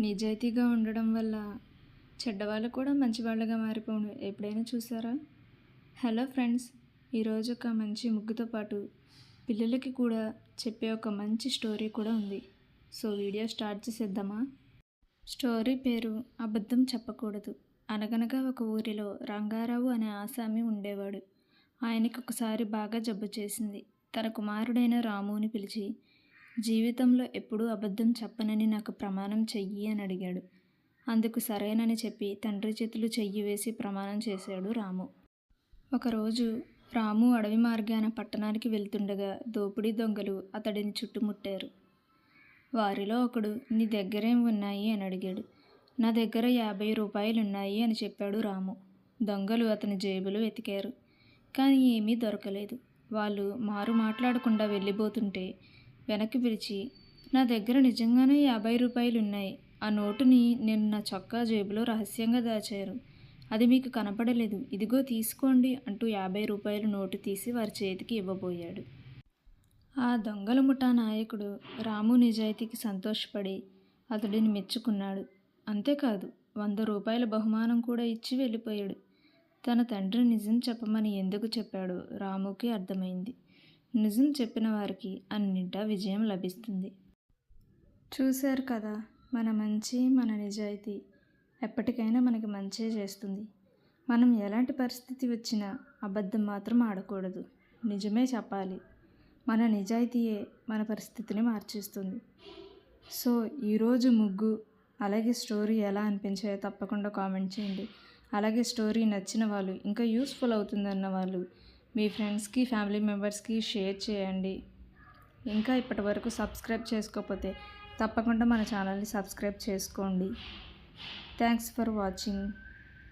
నిజాయితీగా ఉండడం వల్ల చెడ్డవాళ్ళు కూడా మంచివాళ్ళుగా మారిపోవడం ఎప్పుడైనా చూసారా? హలో ఫ్రెండ్స్, ఈరోజు ఒక మంచి ముగ్గుతో పాటు పిల్లలకి కూడా చెప్పే ఒక మంచి స్టోరీ కూడా ఉంది. సో వీడియో స్టార్ట్ చేసేద్దామా? స్టోరీ పేరు అబద్ధం చెప్పకూడదు. అనగనగా ఒక ఊరిలో రంగారావు అనే ఆసామి ఉండేవాడు. ఆయనకి ఒకసారి బాగా జబ్బు చేసింది. తన కుమారుడైన రాముని పిలిచి, జీవితంలో ఎప్పుడూ అబద్ధం చెప్పనని నాకు ప్రమాణం చెయ్యి అని అడిగాడు. అందుకు సరేనని చెప్పి తండ్రి చేతులు చెయ్యి వేసి ప్రమాణం చేశాడు రాము. ఒకరోజు రాము అడవి మార్గాన పట్టణానికి వెళ్తుండగా దోపిడీ దొంగలు అతడిని చుట్టుముట్టారు. వారిలో ఒకడు, నీ దగ్గరేం ఉన్నాయి అని అడిగాడు. నా దగ్గర 50 రూపాయలున్నాయి అని చెప్పాడు రాము. దొంగలు అతని జేబులు వెతికారు, కానీ ఏమీ దొరకలేదు. వాళ్ళు మారు మాట్లాడకుండా వెళ్ళిపోతుంటే వెనక్కి పిలిచి, నా దగ్గర నిజంగానే 50 రూపాయలున్నాయి. ఆ నోటుని నేను నా చొక్కా జేబులో రహస్యంగా దాచారు. అది మీకు కనపడలేదు. ఇదిగో తీసుకోండి అంటూ 50 రూపాయల నోటు తీసి వారి చేతికి ఇవ్వబోయాడు. ఆ దొంగల ముఠా నాయకుడు రాము నిజాయితీకి సంతోషపడి అతడిని మెచ్చుకున్నాడు. అంతేకాదు, 100 రూపాయల బహుమానం కూడా ఇచ్చి వెళ్ళిపోయాడు. తన తండ్రి నిజం చెప్పమని ఎందుకు చెప్పాడో రాముకి అర్థమైంది. నిజం చెప్పిన వారికి అన్నింటా విజయం లభిస్తుంది. చూశారు కదా, మన మంచి, మన నిజాయితీ ఎప్పటికైనా మనకి మంచే చేస్తుంది. మనం ఎలాంటి పరిస్థితి వచ్చినా అబద్ధం మాత్రం ఆడకూడదు. నిజమే చెప్పాలి. మన నిజాయితీయే మన పరిస్థితిని మార్చేస్తుంది. సో ఈరోజు ముగ్గు అలాగే స్టోరీ ఎలా అనిపించాయో తప్పకుండా కామెంట్ చేయండి. అలాగే స్టోరీ నచ్చిన వాళ్ళు, ఇంకా యూస్ఫుల్ అవుతుందన్న వాళ్ళు మీ ఫ్రెండ్స్కి, ఫ్యామిలీ మెంబర్స్కి షేర్ చేయండి. ఇంకా ఇప్పటివరకు సబ్స్క్రైబ్ చేసుకోకపోతే తప్పకుండా మన ఛానల్ని సబ్స్క్రైబ్ చేసుకోండి. Thanks for watching.